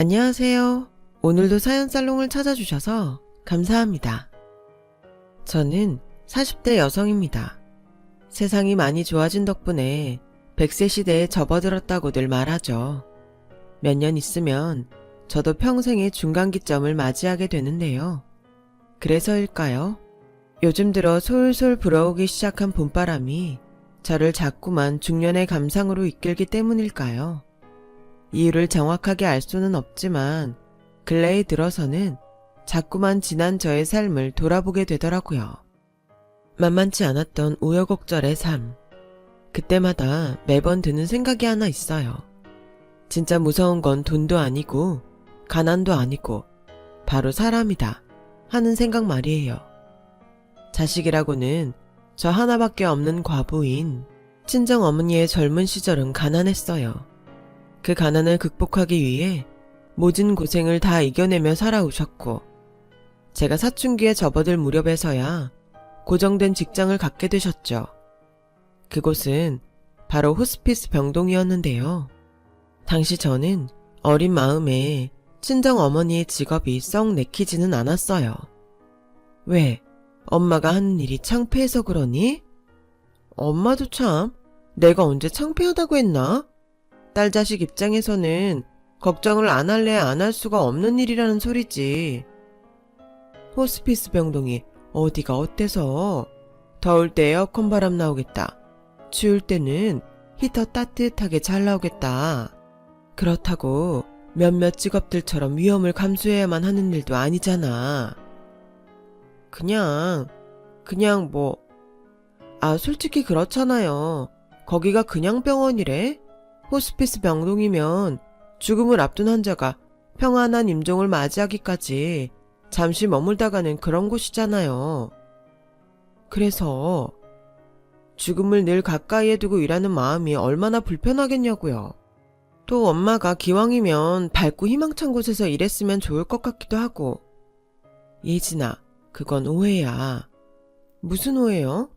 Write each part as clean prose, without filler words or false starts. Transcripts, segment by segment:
안녕하세요. 오늘도 사연살롱을 찾아주셔서 감사합니다. 저는 40대 여성입니다. 세상이 많이 좋아진 덕분에 100세 시대에 접어들었다고들 말하죠. 몇 년 있으면 저도 평생의 중간기점을 맞이하게 되는데요. 그래서일까요? 요즘 들어 솔솔 불어오기 시작한 봄바람이 저를 자꾸만 중년의 감상으로 이끌기 때문일까요? 이유를 정확하게 알 수는 없지만 근래에 들어서는 자꾸만 지난 저의 삶을 돌아보게 되더라고요. 만만치 않았던 우여곡절의 삶. 그때마다 매번 드는 생각이 하나 있어요. 진짜 무서운 건 돈도 아니고 가난도 아니고 바로 사람이다 하는 생각 말이에요. 자식이라고는 저 하나밖에 없는 과부인 친정어머니의 젊은 시절은 가난했어요. 그 가난을 극복하기 위해 모진 고생을 다 이겨내며 살아오셨고 제가 사춘기에 접어들 무렵에서야 고정된 직장을 갖게 되셨죠. 그곳은 바로 호스피스 병동이었는데요. 당시 저는 어린 마음에 친정어머니의 직업이 썩 내키지는 않았어요. 왜? 엄마가 하는 일이 창피해서 그러니? 엄마도 참, 내가 언제 창피하다고 했나? 딸 자식 입장에서는 걱정을 안 할래 안 할 수가 없는 일이라는 소리지. 호스피스 병동이 어디가 어때서? 더울 때 에어컨 바람 나오겠다. 추울 때는 히터 따뜻하게 잘 나오겠다. 그렇다고 몇몇 직업들처럼 위험을 감수해야만 하는 일도 아니잖아. 그냥 솔직히 그렇잖아요. 거기가 그냥 병원이래? 호스피스 병동이면 죽음을 앞둔 환자가 평안한 임종을 맞이하기까지 잠시 머물다가는 그런 곳이잖아요. 그래서 죽음을 늘 가까이에 두고 일하는 마음이 얼마나 불편하겠냐고요. 또 엄마가 기왕이면 밝고 희망찬 곳에서 일했으면 좋을 것 같기도 하고. 예진아, 그건 오해야. 무슨 오해요?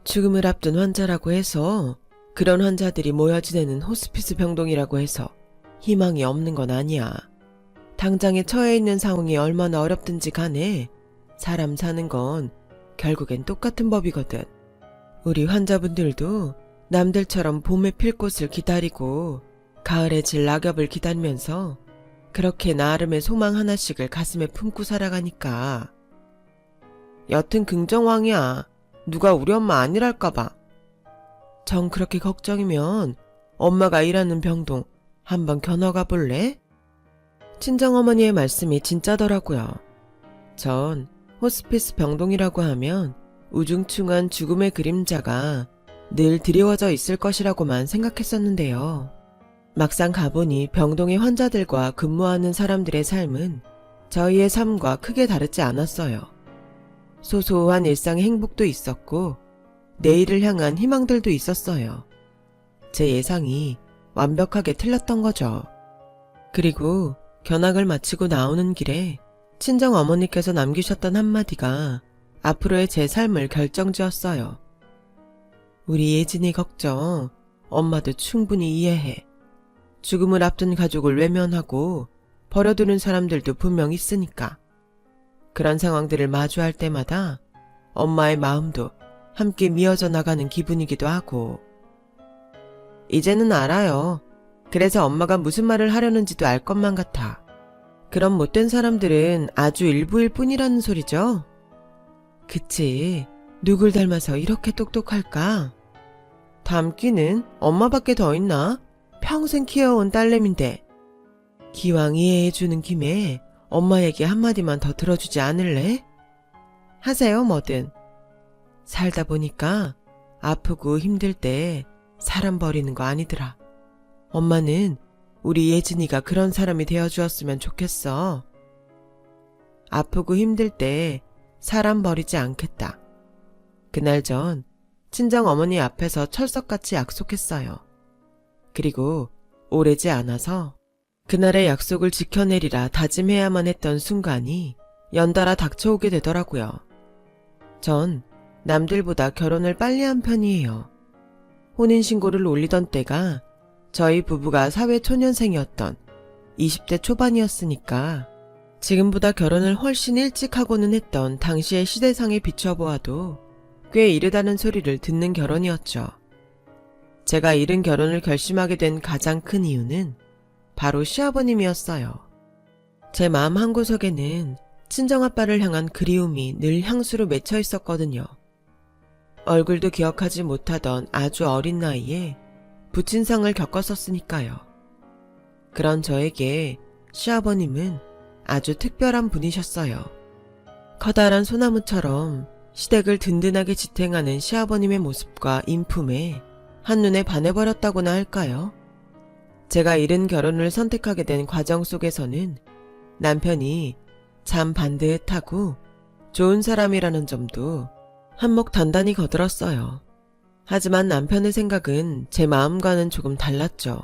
죽음을 앞둔 환자라고 해서 그런 환자들이 모여 지내는 호스피스 병동이라고 해서 희망이 없는 건 아니야. 당장에 처해 있는 상황이 얼마나 어렵든지 간에 사람 사는 건 결국엔 똑같은 법이거든. 우리 환자분들도 남들처럼 봄에 필 꽃을 기다리고 가을에 질 낙엽을 기다리면서 그렇게 나름의 소망 하나씩을 가슴에 품고 살아가니까. 여튼 긍정왕이야. 누가 우리 엄마 아니랄까봐. 정 그렇게 걱정이면 엄마가 일하는 병동 한번 겨눠가 볼래? 친정어머니의 말씀이 진짜더라고요. 전 호스피스 병동이라고 하면 우중충한 죽음의 그림자가 늘 드리워져 있을 것이라고만 생각했었는데요. 막상 가보니 병동의 환자들과 근무하는 사람들의 삶은 저희의 삶과 크게 다르지 않았어요. 소소한 일상의 행복도 있었고 내일을 향한 희망들도 있었어요. 제 예상이 완벽하게 틀렸던 거죠. 그리고 견학을 마치고 나오는 길에 친정어머니께서 남기셨던 한마디가 앞으로의 제 삶을 결정지었어요. 우리 예진이 걱정 엄마도 충분히 이해해. 죽음을 앞둔 가족을 외면하고 버려두는 사람들도 분명 있으니까. 그런 상황들을 마주할 때마다 엄마의 마음도 함께 미어져 나가는 기분이기도 하고. 이제는 알아요. 그래서 엄마가 무슨 말을 하려는지도 알 것만 같아. 그런 못된 사람들은 아주 일부일 뿐이라는 소리죠? 그치. 누굴 닮아서 이렇게 똑똑할까? 닮기는 엄마밖에 더 있나? 평생 키워온 딸내미인데. 기왕 이해해주는 김에 엄마 얘기 한마디만 더 들어주지 않을래? 하세요, 뭐든. 살다 보니까 아프고 힘들 때 사람 버리는 거 아니더라. 엄마는 우리 예진이가 그런 사람이 되어주었으면 좋겠어. 아프고 힘들 때 사람 버리지 않겠다. 그날 전 친정어머니 앞에서 철석같이 약속했어요. 그리고 오래지 않아서 그날의 약속을 지켜내리라 다짐해야만 했던 순간이 연달아 닥쳐오게 되더라고요. 전 남들보다 결혼을 빨리 한 편이에요. 혼인신고를 올리던 때가 저희 부부가 사회초년생이었던 20대 초반이었으니까 지금보다 결혼을 훨씬 일찍 하고는 했던 당시의 시대상에 비춰보아도 꽤 이르다는 소리를 듣는 결혼이었죠. 제가 이른 결혼을 결심하게 된 가장 큰 이유는 바로 시아버님이었어요. 제 마음 한구석에는 친정아빠를 향한 그리움이 늘 향수로 맺혀 있었거든요. 얼굴도 기억하지 못하던 아주 어린 나이에 부친상을 겪었었으니까요. 그런 저에게 시아버님은 아주 특별한 분이셨어요. 커다란 소나무처럼 시댁을 든든하게 지탱하는 시아버님의 모습과 인품에 한눈에 반해버렸다고나 할까요? 제가 이른 결혼을 선택하게 된 과정 속에서는 남편이 참 반듯하고 좋은 사람이라는 점도 한몫 단단히 거들었어요. 하지만 남편의 생각은 제 마음과는 조금 달랐죠.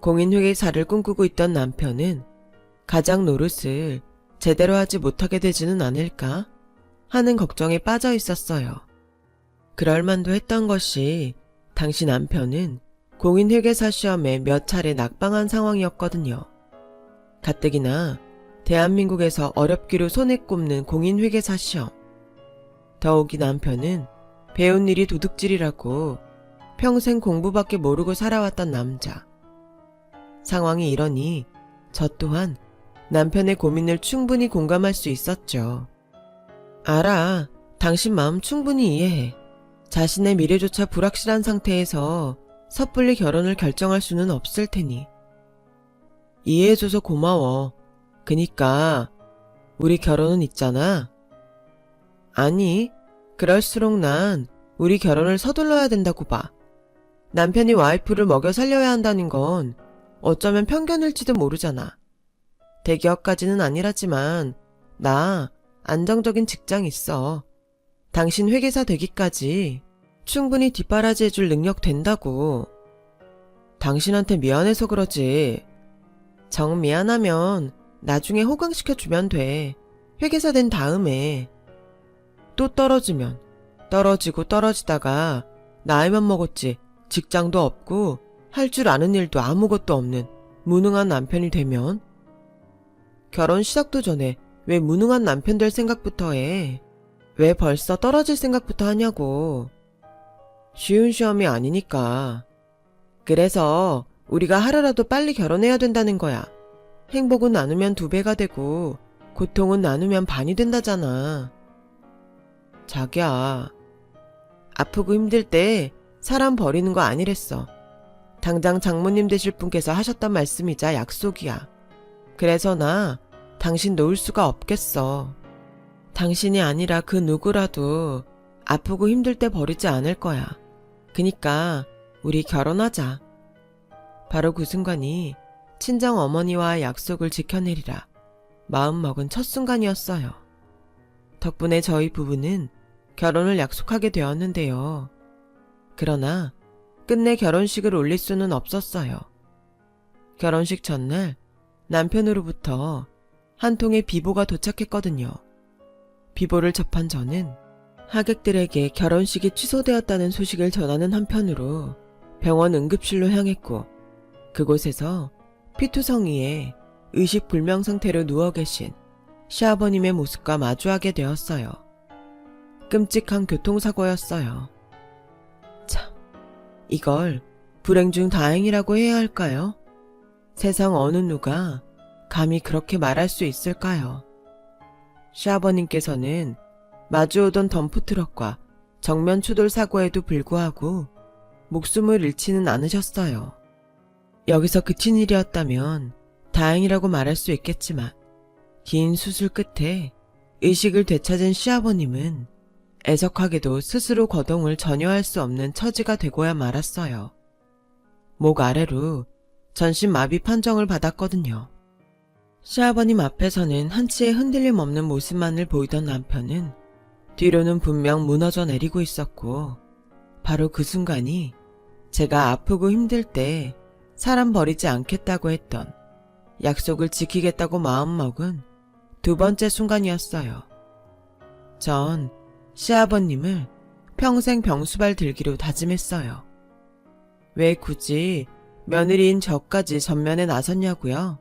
공인회계사를 꿈꾸고 있던 남편은 가장 노릇을 제대로 하지 못하게 되지는 않을까 하는 걱정에 빠져 있었어요. 그럴 만도 했던 것이 당시 남편은 공인회계사 시험에 몇 차례 낙방한 상황이었거든요. 가뜩이나 대한민국에서 어렵기로 손에 꼽는 공인회계사 시험. 더욱이 남편은 배운 일이 도둑질이라고 평생 공부밖에 모르고 살아왔던 남자. 상황이 이러니 저 또한 남편의 고민을 충분히 공감할 수 있었죠. 알아. 당신 마음 충분히 이해해. 자신의 미래조차 불확실한 상태에서 섣불리 결혼을 결정할 수는 없을 테니. 이해해줘서 고마워. 그니까 우리 결혼은 있잖아. 아니, 그럴수록 난 우리 결혼을 서둘러야 된다고 봐. 남편이 와이프를 먹여 살려야 한다는 건 어쩌면 편견일지도 모르잖아. 대기업까지는 아니라지만 나 안정적인 직장 있어. 당신 회계사 되기까지 충분히 뒷바라지해줄 능력 된다고. 당신한테 미안해서 그러지. 정 미안하면 나중에 호강시켜주면 돼. 회계사 된 다음에. 또 떨어지면 떨어지고 떨어지다가 나이만 먹었지 직장도 없고 할 줄 아는 일도 아무것도 없는 무능한 남편이 되면. 결혼 시작도 전에 왜 무능한 남편 될 생각부터 해? 왜 벌써 떨어질 생각부터 하냐고. 쉬운 시험이 아니니까. 그래서 우리가 하루라도 빨리 결혼해야 된다는 거야. 행복은 나누면 2배가 되고 고통은 나누면 반이 된다잖아. 자기야, 아프고 힘들 때 사람 버리는 거 아니랬어. 당장 장모님 되실 분께서 하셨던 말씀이자 약속이야. 그래서 나 당신 놓을 수가 없겠어. 당신이 아니라 그 누구라도 아프고 힘들 때 버리지 않을 거야. 그니까 우리 결혼하자. 바로 그 순간이 친정 어머니와의 약속을 지켜내리라 마음먹은 첫 순간이었어요. 덕분에 저희 부부는 결혼을 약속하게 되었는데요. 그러나 끝내 결혼식을 올릴 수는 없었어요. 결혼식 전날 남편으로부터 한 통의 비보가 도착했거든요. 비보를 접한 저는 하객들에게 결혼식이 취소되었다는 소식을 전하는 한편으로 병원 응급실로 향했고 그곳에서 피투성이에 의식불명 상태로 누워 계신 시아버님의 모습과 마주하게 되었어요. 끔찍한 교통사고였어요. 참, 이걸 불행 중 다행이라고 해야 할까요? 세상 어느 누가 감히 그렇게 말할 수 있을까요? 시아버님께서는 마주오던 덤프트럭과 정면 추돌 사고에도 불구하고 목숨을 잃지는 않으셨어요. 여기서 그친 일이었다면 다행이라고 말할 수 있겠지만 긴 수술 끝에 의식을 되찾은 시아버님은 애석하게도 스스로 거동을 전혀 할 수 없는 처지가 되고야 말았어요. 목 아래로 전신 마비 판정을 받았거든요. 시아버님 앞에서는 한치의 흔들림 없는 모습만을 보이던 남편은 뒤로는 분명 무너져 내리고 있었고 바로 그 순간이 제가 아프고 힘들 때 사람 버리지 않겠다고 했던 약속을 지키겠다고 마음먹은 2번째 순간이었어요. 전 시아버님을 평생 병수발 들기로 다짐했어요. 왜 굳이 며느리인 저까지 전면에 나섰냐고요?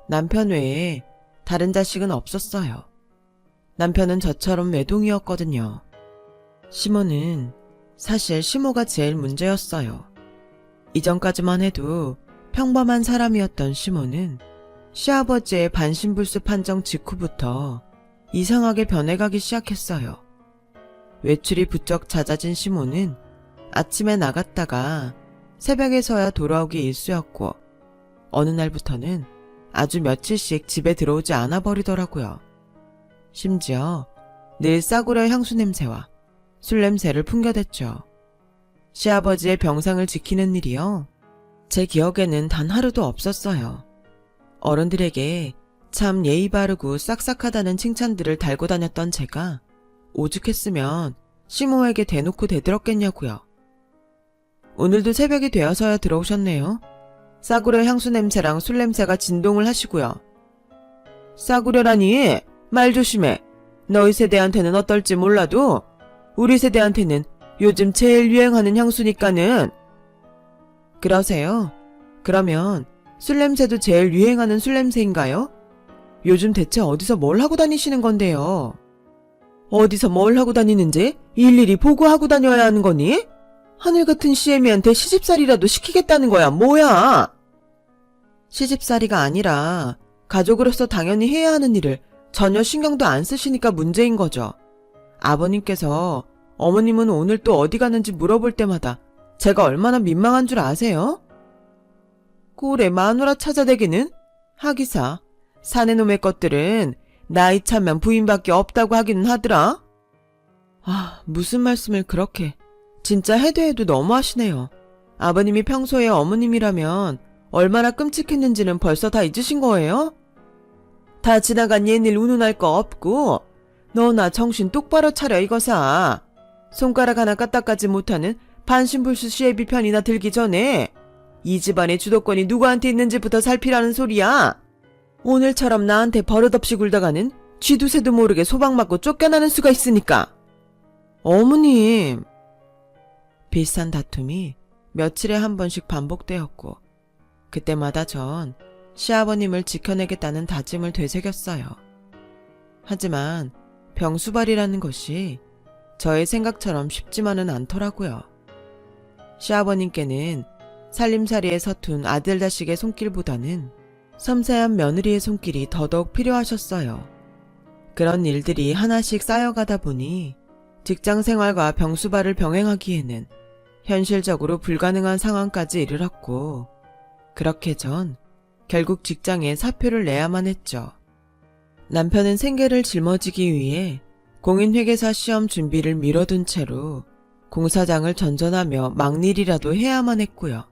남편 외에 다른 자식은 없었어요. 남편은 저처럼 외동이었거든요. 시모는 사실 시모가 제일 문제였어요. 이전까지만 해도 평범한 사람이었던 시모는 시아버지의 반신불수 판정 직후부터 이상하게 변해가기 시작했어요. 외출이 부쩍 잦아진 시모는 아침에 나갔다가 새벽에서야 돌아오기 일쑤였고 어느 날부터는 아주 며칠씩 집에 들어오지 않아 버리더라고요. 심지어 늘 싸구려 향수 냄새와 술 냄새를 풍겨댔죠. 시아버지의 병상을 지키는 일이요. 제 기억에는 단 하루도 없었어요. 어른들에게 참 예의 바르고 싹싹하다는 칭찬들을 달고 다녔던 제가 오죽했으면 시모에게 대놓고 대들었겠냐고요. 오늘도 새벽이 되어서야 들어오셨네요. 싸구려 향수 냄새랑 술 냄새가 진동을 하시고요. 싸구려라니 말 조심해. 너희 세대한테는 어떨지 몰라도 우리 세대한테는 요즘 제일 유행하는 향수니까는. 그러세요? 그러면 술 냄새도 제일 유행하는 술 냄새인가요? 요즘 대체 어디서 뭘 하고 다니시는 건데요? 어디서 뭘 하고 다니는지 일일이 보고하고 다녀야 하는 거니? 하늘 같은 시애미한테 시집살이라도 시키겠다는 거야, 뭐야? 시집살이가 아니라 가족으로서 당연히 해야 하는 일을 전혀 신경도 안 쓰시니까 문제인 거죠. 아버님께서 어머님은 오늘 또 어디 가는지 물어볼 때마다 제가 얼마나 민망한 줄 아세요? 꼴에 마누라 찾아대기는? 하기사, 사내놈의 것들은 나이 차면 부인밖에 없다고 하기는 하더라. 아, 무슨 말씀을 그렇게. 진짜 해도 너무하시네요. 아버님이 평소에 어머님이라면 얼마나 끔찍했는지는 벌써 다 잊으신 거예요? 다 지나간 옛일 운운할 거 없고 너나 정신 똑바로 차려 이거사. 손가락 하나 까딱까지 못하는 반신불수 시애비 편이나 들기 전에 이 집안의 주도권이 누구한테 있는지부터 살피라는 소리야. 오늘처럼 나한테 버릇없이 굴다가는 쥐두새도 모르게 소방 맞고 쫓겨나는 수가 있으니까. 어머님. 비슷한 다툼이 며칠에 한 번씩 반복되었고 그때마다 전 시아버님을 지켜내겠다는 다짐을 되새겼어요. 하지만 병수발이라는 것이 저의 생각처럼 쉽지만은 않더라고요. 시아버님께는 살림살이에 서툰 아들 자식의 손길보다는 섬세한 며느리의 손길이 더더욱 필요하셨어요. 그런 일들이 하나씩 쌓여가다 보니 직장 생활과 병수발을 병행하기에는 현실적으로 불가능한 상황까지 이르렀고 그렇게 전 결국 직장에 사표를 내야만 했죠. 남편은 생계를 짊어지기 위해 공인회계사 시험 준비를 미뤄둔 채로 공사장을 전전하며 막일이라도 해야만 했고요.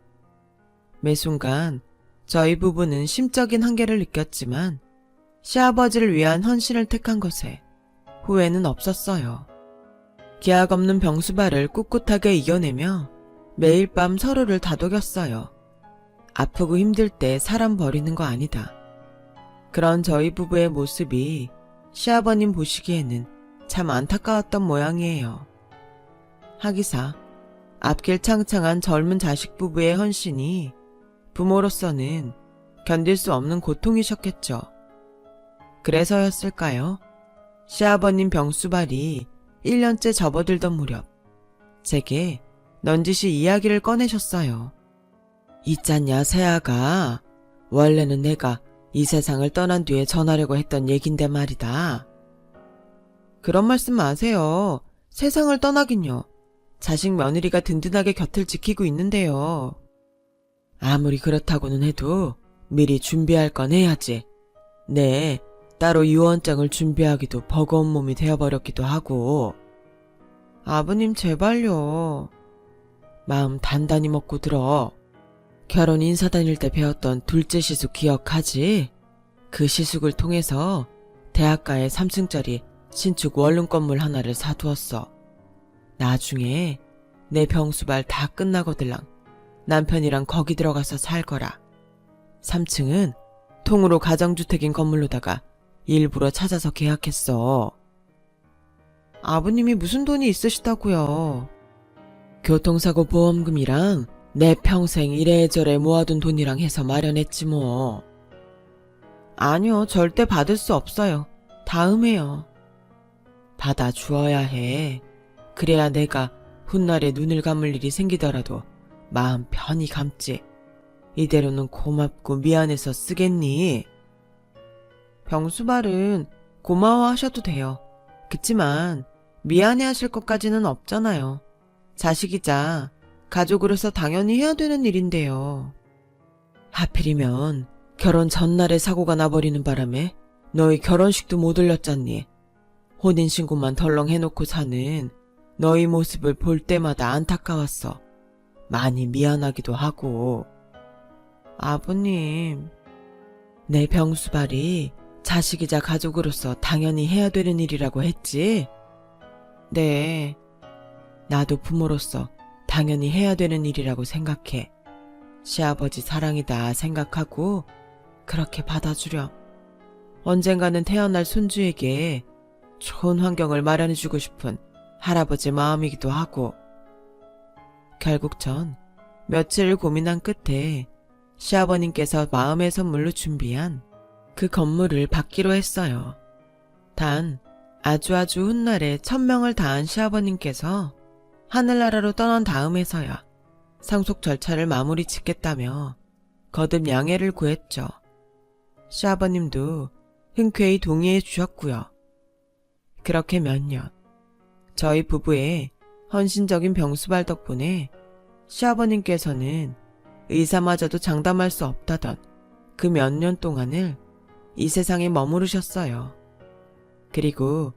매 순간 저희 부부는 심적인 한계를 느꼈지만 시아버지를 위한 헌신을 택한 것에 후회는 없었어요. 기약 없는 병수발을 꿋꿋하게 이겨내며 매일 밤 서로를 다독였어요. 아프고 힘들 때 사람 버리는 거 아니다. 그런 저희 부부의 모습이 시아버님 보시기에는 참 안타까웠던 모양이에요. 하기사 앞길 창창한 젊은 자식 부부의 헌신이 부모로서는 견딜 수 없는 고통이셨겠죠. 그래서였을까요? 시아버님 병수발이 1년째 접어들던 무렵 제게 넌지시 이야기를 꺼내셨어요. 있잖냐 새아가 원래는 내가 이 세상을 떠난 뒤에 전하려고 했던 얘긴데 말이다. 그런 말씀 마세요. 세상을 떠나긴요. 자식 며느리가 든든하게 곁을 지키고 있는데요. 아무리 그렇다고는 해도 미리 준비할 건 해야지. 네, 따로 유언장을 준비하기도 버거운 몸이 되어버렸기도 하고. 아버님 제발요. 마음 단단히 먹고 들어. 결혼 인사 다닐 때 배웠던 둘째 시숙 기억하지? 그 시숙을 통해서 대학가에 3층짜리 신축 원룸 건물 하나를 사두었어. 나중에 내 병수발 다 끝나거들랑 남편이랑 거기 들어가서 살 거라. 3층은 통으로 가정주택인 건물로다가 일부러 찾아서 계약했어. 아버님이 무슨 돈이 있으시다고요? 교통사고 보험금이랑 내 평생 이래저래 모아둔 돈이랑 해서 마련했지 뭐. 아니요, 절대 받을 수 없어요. 다음에요. 받아주어야 해. 그래야 내가 훗날에 눈을 감을 일이 생기더라도 마음 편히 감지. 이대로는 고맙고 미안해서 쓰겠니? 병수발은 고마워하셔도 돼요. 그치만 미안해하실 것까지는 없잖아요. 자식이자 가족으로서 당연히 해야 되는 일인데요. 하필이면 결혼 전날에 사고가 나버리는 바람에 너희 결혼식도 못 올렸잖니. 혼인신고만 덜렁 해놓고 사는 너희 모습을 볼 때마다 안타까웠어. 많이 미안하기도 하고. 아버님, 내 병수발이 자식이자 가족으로서 당연히 해야 되는 일이라고 했지? 네, 나도 부모로서 당연히 해야 되는 일이라고 생각해. 시아버지 사랑이다 생각하고 그렇게 받아주렴. 언젠가는 태어날 손주에게 좋은 환경을 마련해주고 싶은 할아버지 마음이기도 하고. 결국 전 며칠 고민한 끝에 시아버님께서 마음의 선물로 준비한 그 건물을 받기로 했어요. 단 아주 훗날에 천명을 다한 시아버님께서 하늘나라로 떠난 다음에서야 상속 절차를 마무리 짓겠다며 거듭 양해를 구했죠. 시아버님도 흔쾌히 동의해 주셨고요. 그렇게 몇 년, 저희 부부의 헌신적인 병수발 덕분에 시아버님께서는 의사마저도 장담할 수 없다던 그 몇 년 동안을 이 세상에 머무르셨어요. 그리고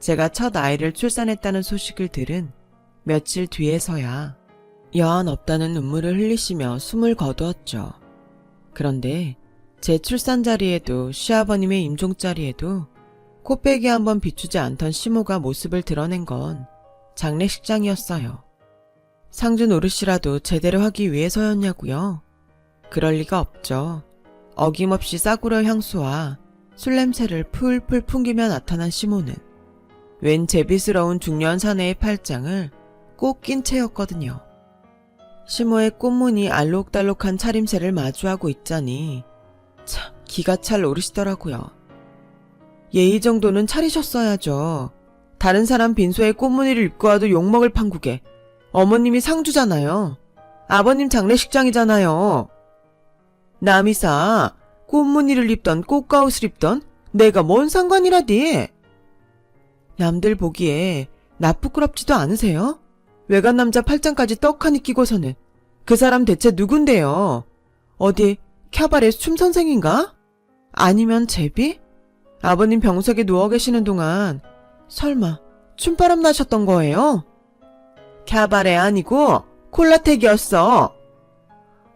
제가 첫 아이를 출산했다는 소식을 들은 며칠 뒤에서야 여한 없다는 눈물을 흘리시며 숨을 거두었죠. 그런데 제 출산 자리에도 시아버님의 임종 자리에도 코빼기 한번 비추지 않던 시모가 모습을 드러낸 건 장례식장이었어요. 상주 노릇이라도 제대로 하기 위해서였냐고요? 그럴 리가 없죠. 어김없이 싸구려 향수와 술 냄새를 풀풀 풍기며 나타난 시모는 웬 제비스러운 중년 사내의 팔짱을 꼭 낀 채였거든요. 시모의 꽃무늬 알록달록한 차림새를 마주하고 있자니 참 기가 찰 노릇이더라고요. 예의 정도는 차리셨어야죠. 다른 사람 빈소에 꽃무늬를 입고 와도 욕먹을 판국에 어머님이 상주잖아요. 아버님 장례식장이잖아요. 남이사 꽃무늬를 입던 꽃가옷을 입던 내가 뭔 상관이라디. 남들 보기에 나 부끄럽지도 않으세요? 외간 남자 팔짱까지 떡하니 끼고서는 그 사람 대체 누군데요? 어디 캬바레 춤선생인가? 아니면 제비? 아버님 병석에 누워 계시는 동안 설마 춤바람 나셨던 거예요? 캬바레 아니고 콜라텍이었어.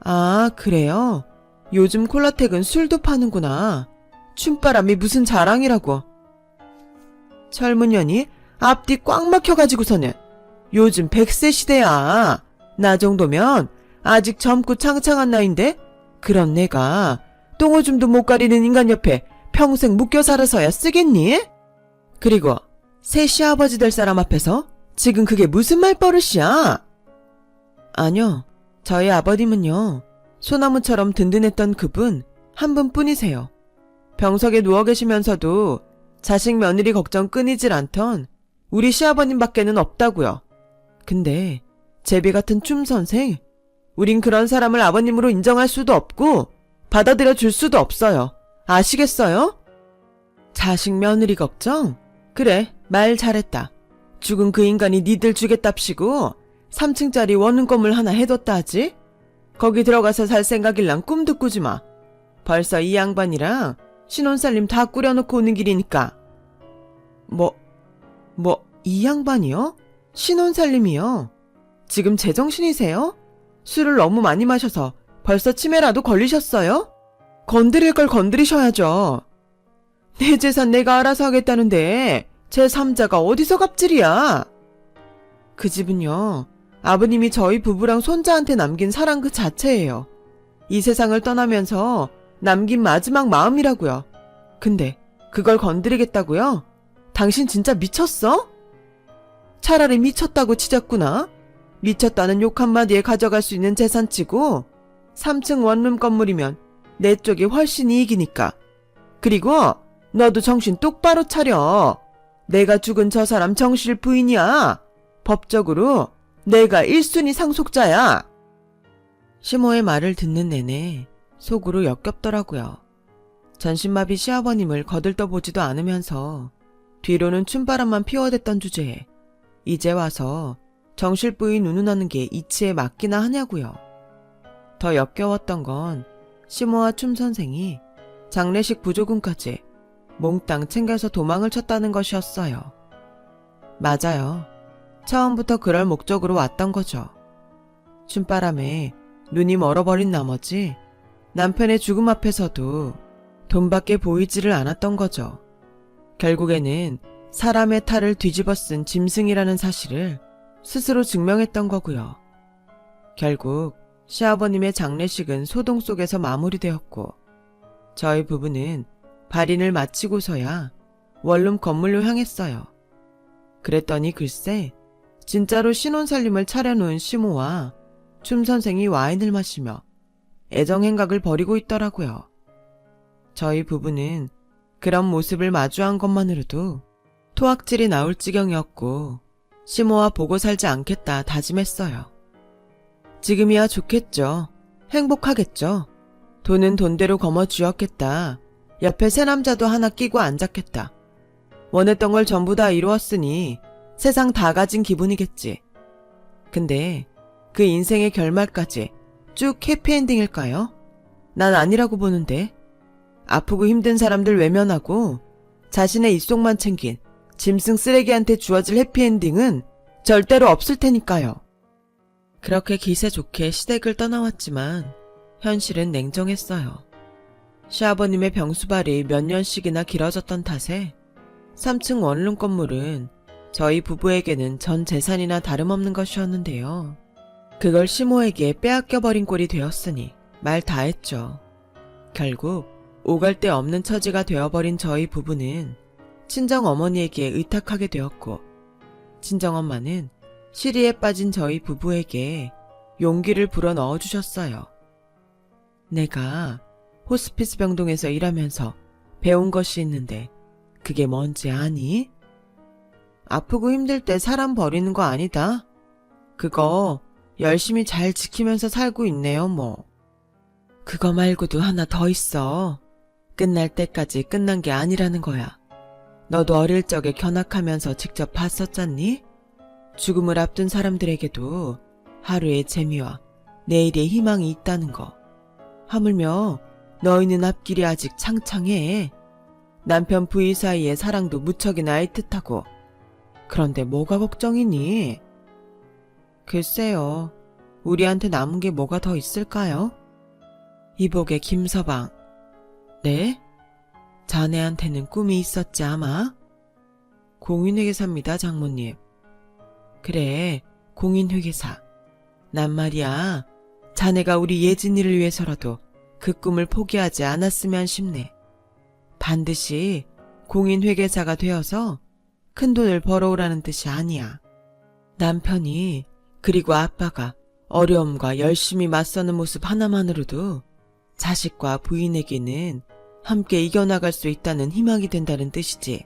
아, 그래요? 요즘 콜라텍은 술도 파는구나. 춤바람이 무슨 자랑이라고. 젊은 년이 앞뒤 꽉 막혀가지고서는 요즘 100세 시대야. 나 정도면 아직 젊고 창창한 나이인데 그런 내가 똥오줌도 못 가리는 인간 옆에 평생 묶여 살아서야 쓰겠니? 그리고 새 시아버지 될 사람 앞에서 지금 그게 무슨 말버릇이야? 아니요, 저희 아버님은요, 소나무처럼 든든했던 그분 한 분뿐이세요. 병석에 누워 계시면서도 자식 며느리 걱정 끊이질 않던 우리 시아버님밖에는 없다고요. 근데 제비 같은 춤선생, 우린 그런 사람을 아버님으로 인정할 수도 없고 받아들여 줄 수도 없어요. 아시겠어요? 자식 며느리 걱정? 그래, 말 잘했다. 죽은 그 인간이 니들 주겠답시고 3층짜리 원룸 건물 하나 해뒀다 하지? 거기 들어가서 살 생각일랑 꿈도 꾸지 마. 벌써 이 양반이랑 신혼살림 다 꾸려놓고 오는 길이니까. 이 양반이요? 신혼살림이요? 지금 제정신이세요? 술을 너무 많이 마셔서 벌써 치매라도 걸리셨어요? 건드릴 걸 건드리셔야죠. 내 재산 내가 알아서 하겠다는데 제 3자가 어디서 갑질이야? 그 집은요, 아버님이 저희 부부랑 손자한테 남긴 사랑 그 자체예요. 이 세상을 떠나면서 남긴 마지막 마음이라고요. 근데 그걸 건드리겠다고요? 당신 진짜 미쳤어? 차라리 미쳤다고 치자꾸나. 미쳤다는 욕 한마디에 가져갈 수 있는 재산치고 3층 원룸 건물이면 내 쪽이 훨씬 이익이니까 그리고 너도 정신 똑바로 차려. 내가 죽은 저 사람 정실 부인이야. 법적으로 내가 1순위 상속자야. 시모의 말을 듣는 내내 속으로 역겹더라고요. 전신마비 시아버님을 거들떠보지도 않으면서 뒤로는 춤바람만 피워댔던 주제에 이제 와서 정실부인 운운하는 게 이치에 맞기나 하냐고요. 더 역겨웠던 건 시모와 춤 선생이 장례식 부조금까지 몽땅 챙겨서 도망을 쳤다는 것이었어요. 맞아요. 처음부터 그럴 목적으로 왔던 거죠. 춤바람에 눈이 멀어버린 나머지 남편의 죽음 앞에서도 돈밖에 보이지를 않았던 거죠. 결국에는 사람의 탈을 뒤집어 쓴 짐승이라는 사실을 스스로 증명했던 거고요. 결국 시아버님의 장례식은 소동 속에서 마무리되었고 저희 부부는 발인을 마치고서야 원룸 건물로 향했어요. 그랬더니 글쎄 진짜로 신혼살림을 차려놓은 시모와 춤 선생이 와인을 마시며 애정행각을 벌이고 있더라고요. 저희 부부는 그런 모습을 마주한 것만으로도 토악질이 나올 지경이었고 시모와 보고 살지 않겠다 다짐했어요. 지금이야 좋겠죠. 행복하겠죠. 돈은 돈대로 거머쥐었겠다. 옆에 새 남자도 하나 끼고 앉았겠다. 원했던 걸 전부 다 이루었으니 세상 다 가진 기분이겠지. 근데 그 인생의 결말까지 쭉 해피엔딩일까요? 난 아니라고 보는데. 아프고 힘든 사람들 외면하고 자신의 입속만 챙긴 짐승 쓰레기한테 주어질 해피엔딩은 절대로 없을 테니까요. 그렇게 기세 좋게 시댁을 떠나왔지만 현실은 냉정했어요. 시아버님의 병수발이 몇 년씩이나 길어졌던 탓에 3층 원룸 건물은 저희 부부에게는 전 재산이나 다름없는 것이었는데요. 그걸 시모에게 빼앗겨버린 꼴이 되었으니 말 다 했죠. 결국 오갈 데 없는 처지가 되어버린 저희 부부는 친정어머니에게 의탁하게 되었고 친정엄마는 시리에 빠진 저희 부부에게 용기를 불어 넣어주셨어요. 내가 호스피스 병동에서 일하면서 배운 것이 있는데 그게 뭔지 아니? 아프고 힘들 때 사람 버리는 거 아니다. 그거 열심히 잘 지키면서 살고 있네요 뭐. 그거 말고도 하나 더 있어. 끝날 때까지 끝난 게 아니라는 거야. 너도 어릴 적에 견학하면서 직접 봤었잖니? 죽음을 앞둔 사람들에게도 하루의 재미와 내일의 희망이 있다는 거. 하물며 너희는 앞길이 아직 창창해. 남편 부인 사이의 사랑도 무척이나 애틋하고. 그런데 뭐가 걱정이니? 글쎄요. 우리한테 남은 게 뭐가 더 있을까요? 이복의 김서방. 네? 자네한테는 꿈이 있었지 아마? 공인회계사입니다 장모님. 그래 공인회계사. 난 말이야 자네가 우리 예진이를 위해서라도 그 꿈을 포기하지 않았으면 싶네. 반드시 공인회계사가 되어서 큰돈을 벌어오라는 뜻이 아니야. 남편이 그리고 아빠가 어려움과 열심히 맞서는 모습 하나만으로도 자식과 부인에게는 함께 이겨나갈 수 있다는 희망이 된다는 뜻이지.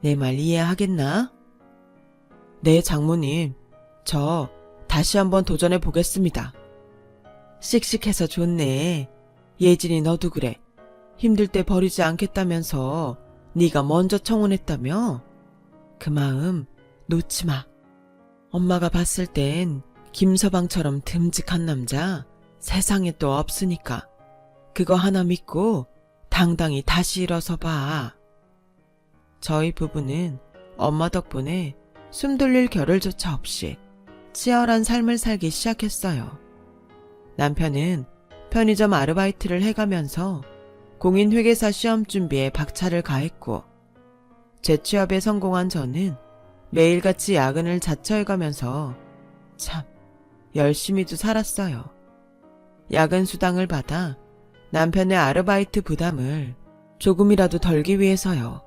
내 말 이해하겠나? 네, 장모님. 저 다시 한번 도전해 보겠습니다. 씩씩해서 좋네. 예진이 너도 그래. 힘들 때 버리지 않겠다면서 네가 먼저 청혼했다며? 그 마음 놓지 마. 엄마가 봤을 땐 김서방처럼 듬직한 남자 세상에 또 없으니까 그거 하나 믿고 당당히 다시 일어서 봐. 저희 부부는 엄마 덕분에 숨 돌릴 겨를조차 없이 치열한 삶을 살기 시작했어요. 남편은 편의점 아르바이트를 해가면서 공인회계사 시험 준비에 박차를 가했고 재취업에 성공한 저는 매일같이 야근을 자처해가면서 참 열심히도 살았어요. 야근 수당을 받아 남편의 아르바이트 부담을 조금이라도 덜기 위해서요.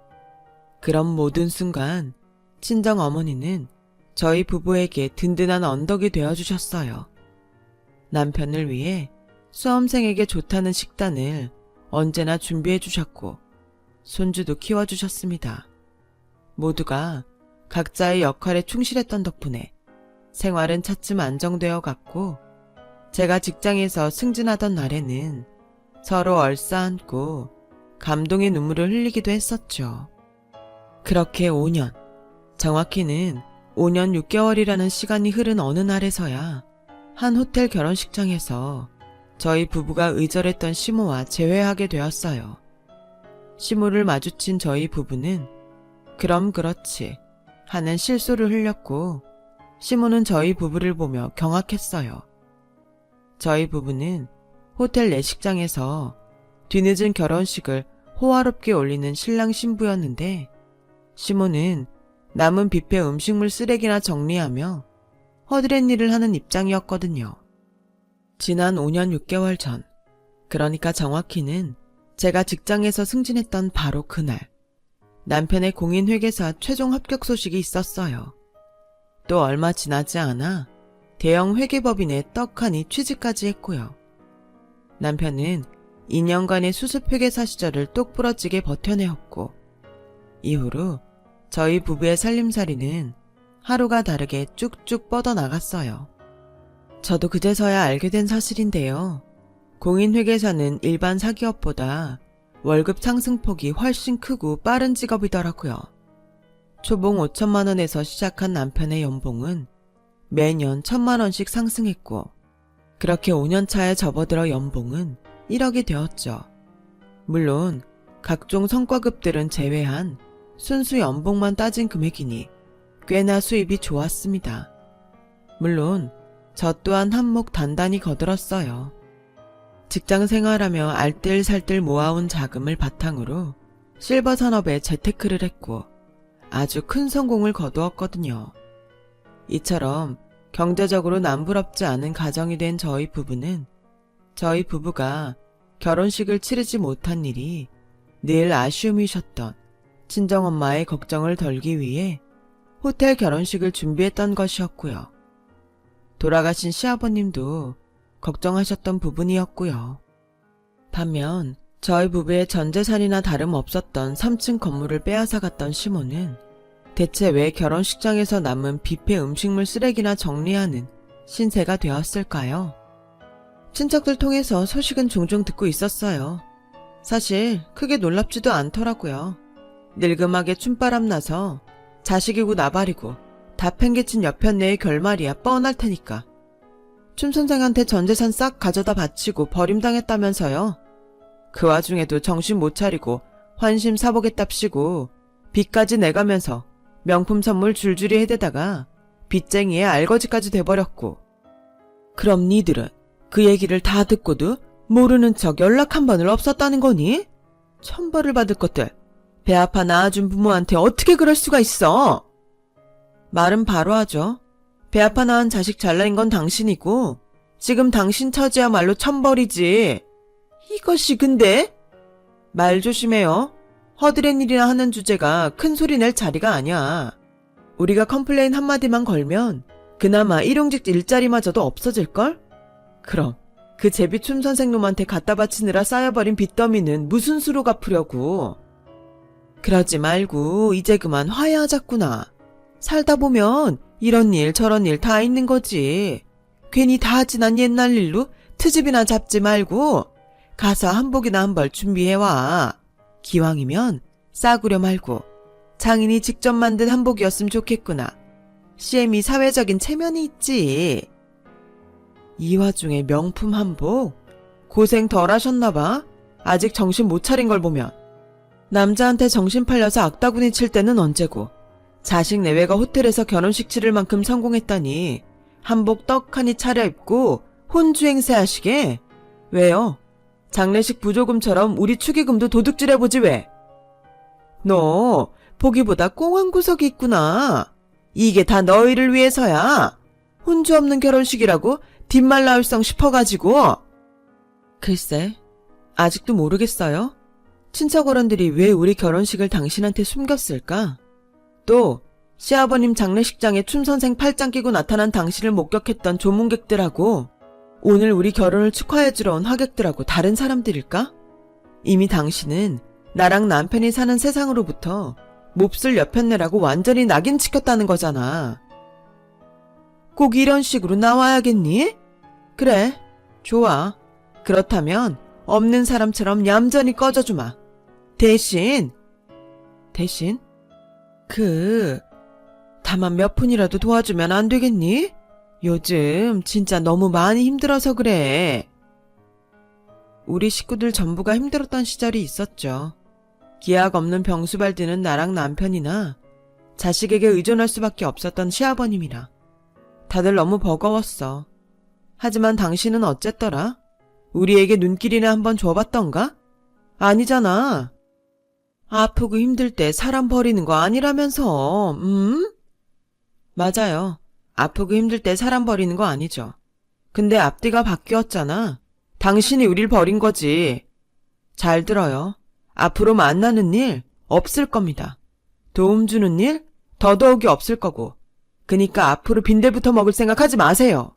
그런 모든 순간 친정 어머니는 저희 부부에게 든든한 언덕이 되어주셨어요. 남편을 위해 수험생에게 좋다는 식단을 언제나 준비해 주셨고 손주도 키워주셨습니다. 모두가 각자의 역할에 충실했던 덕분에 생활은 차츰 안정되어 갔고, 제가 직장에서 승진하던 날에는 서로 얼싸안고 감동의 눈물을 흘리기도 했었죠. 그렇게 5년, 정확히는 5년 6개월이라는 시간이 흐른 어느 날에서야 한 호텔 결혼식장에서 저희 부부가 의절했던 시모와 재회하게 되었어요. 시모를 마주친 저희 부부는 그럼 그렇지 하는 실소를 흘렸고, 시모는 저희 부부를 보며 경악했어요. 저희 부부는 호텔 내식장에서 뒤늦은 결혼식을 호화롭게 올리는 신랑 신부였는데, 시모는 남은 뷔페 음식물 쓰레기나 정리하며 허드렛 일을 하는 입장이었거든요. 지난 5년 6개월 전, 그러니까 정확히는 제가 직장에서 승진했던 바로 그날, 남편의 공인회계사 최종 합격 소식이 있었어요. 또 얼마 지나지 않아 대형 회계법인에 떡하니 취직까지 했고요. 남편은 2년간의 수습회계사 시절을 똑부러지게 버텨내었고, 이후로 저희 부부의 살림살이는 하루가 다르게 쭉쭉 뻗어나갔어요. 저도 그제서야 알게 된 사실인데요. 공인회계사는 일반 사기업보다 월급 상승폭이 훨씬 크고 빠른 직업이더라고요. 초봉 5천만 원에서 시작한 남편의 연봉은 매년 1,000만 원씩 상승했고, 그렇게 5년 차에 접어들어 연봉은 1억이 되었죠. 물론 각종 성과급들은 제외한 순수 연봉만 따진 금액이니 꽤나 수입이 좋았습니다. 물론 저 또한 한몫 단단히 거들었어요. 직장 생활하며 알뜰살뜰 모아온 자금을 바탕으로 실버 산업에 재테크를 했고 아주 큰 성공을 거두었거든요. 이처럼 경제적으로 남부럽지 않은 가정이 된 저희 부부는 저희 부부가 결혼식을 치르지 못한 일이 늘 아쉬움이셨던 친정엄마의 걱정을 덜기 위해 호텔 결혼식을 준비했던 것이었고요. 돌아가신 시아버님도 걱정하셨던 부분이었고요. 반면 저희 부부의 전 재산이나 다름없었던 3층 건물을 빼앗아갔던 시모는 대체 왜 결혼식장에서 남은 뷔페 음식물 쓰레기나 정리하는 신세가 되었을까요? 친척들 통해서 소식은 종종 듣고 있었어요. 사실 크게 놀랍지도 않더라고요. 늙음하게 춤바람 나서 자식이고 나발이고 다 팽개친 여편네의 결말이야 뻔할 테니까. 춤선생한테 전재산 싹 가져다 바치고 버림당했다면서요. 그 와중에도 정신 못 차리고 환심 사보겠답시고 빚까지 내가면서 명품 선물 줄줄이 해대다가 빚쟁이의 알거지까지 돼버렸고. 그럼 니들은 그 얘기를 다 듣고도 모르는 척 연락 한 번을 없었다는 거니? 천벌을 받을 것들. 배 아파 낳아준 부모한테 어떻게 그럴 수가 있어? 말은 바로 하죠. 배 아파 낳은 자식 잘난 건 당신이고 지금 당신 처지야말로 천벌이지. 이것이 근데? 말 조심해요. 허드렛 일이나 하는 주제가 큰 소리 낼 자리가 아니야. 우리가 컴플레인 한마디만 걸면 그나마 일용직 일자리마저도 없어질걸? 그럼 그 제비춤 선생님한테 갖다 바치느라 쌓여버린 빚더미는 무슨 수로 갚으려고. 그러지 말고 이제 그만 화해하자꾸나. 살다 보면 이런 일 저런 일 다 있는 거지. 괜히 다 지난 옛날 일로 트집이나 잡지 말고 가서 한복이나 한 벌 준비해와. 기왕이면 싸구려 말고 장인이 직접 만든 한복이었으면 좋겠구나. CM이 사회적인 체면이 있지. 이 와중에 명품 한복? 고생 덜 하셨나봐. 아직 정신 못 차린 걸 보면. 남자한테 정신 팔려서 악다구니 칠 때는 언제고 자식 내외가 호텔에서 결혼식 치를 만큼 성공했다니 한복 떡하니 차려입고 혼주행세 하시게? 왜요? 장례식 부조금처럼 우리 축의금도 도둑질해보지 왜? 너 보기보다 꽁한 구석이 있구나. 이게 다 너희를 위해서야. 혼주 없는 결혼식이라고 뒷말라울성 싶어가지고. 글쎄, 아직도 모르겠어요. 친척 어른들이 왜 우리 결혼식을 당신한테 숨겼을까? 또 시아버님 장례식장에 춤선생 팔짱 끼고 나타난 당신을 목격했던 조문객들하고 오늘 우리 결혼을 축하해주러 온 하객들하고 다른 사람들일까? 이미 당신은 나랑 남편이 사는 세상으로부터 몹쓸 여편네라고 완전히 낙인 찍혔다는 거잖아. 꼭 이런 식으로 나와야겠니? 그래, 좋아. 그렇다면 없는 사람처럼 얌전히 꺼져주마. 대신? 다만 몇 푼이라도 도와주면 안 되겠니? 요즘 진짜 너무 많이 힘들어서 그래. 우리 식구들 전부가 힘들었던 시절이 있었죠. 기약 없는 병수발디는 나랑 남편이나 자식에게 의존할 수밖에 없었던 시아버님이라. 다들 너무 버거웠어. 하지만 당신은 어쨌더라? 우리에게 눈길이나 한번 줘봤던가? 아니잖아. 아프고 힘들 때 사람 버리는 거 아니라면서, 맞아요. 아프고 힘들 때 사람 버리는 거 아니죠. 근데 앞뒤가 바뀌었잖아. 당신이 우릴 버린 거지. 잘 들어요. 앞으로 만나는 일 없을 겁니다. 도움 주는 일 더더욱이 없을 거고. 그니까 앞으로 빈대부터 먹을 생각하지 마세요.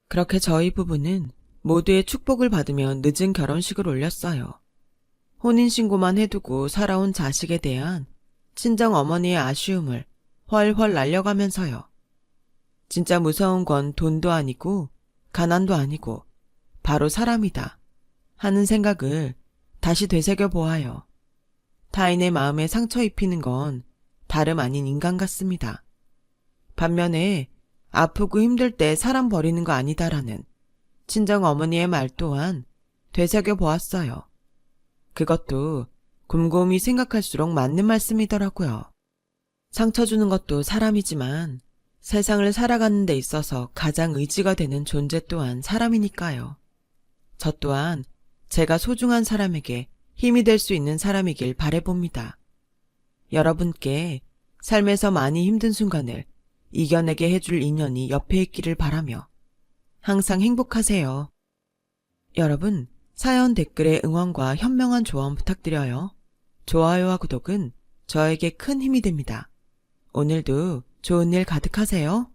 그렇게 저희 부부는 모두의 축복을 받으며 늦은 결혼식을 올렸어요. 혼인신고만 해두고 살아온 자식에 대한 친정 어머니의 아쉬움을 훨훨 날려가면서요. 진짜 무서운 건 돈도 아니고 가난도 아니고 바로 사람이다 하는 생각을 다시 되새겨 보아요. 타인의 마음에 상처 입히는 건 다름 아닌 인간 같습니다. 반면에 아프고 힘들 때 사람 버리는 거 아니다라는 친정 어머니의 말 또한 되새겨 보았어요. 그것도 곰곰이 생각할수록 맞는 말씀이더라고요. 상처 주는 것도 사람이지만 세상을 살아가는 데 있어서 가장 의지가 되는 존재 또한 사람이니까요. 저 또한 제가 소중한 사람에게 힘이 될 수 있는 사람이길 바라봅니다. 여러분께 삶에서 많이 힘든 순간을 이겨내게 해줄 인연이 옆에 있기를 바라며 항상 행복하세요. 여러분, 사연 댓글에 응원과 현명한 조언 부탁드려요. 좋아요와 구독은 저에게 큰 힘이 됩니다. 오늘도 좋은 일 가득하세요.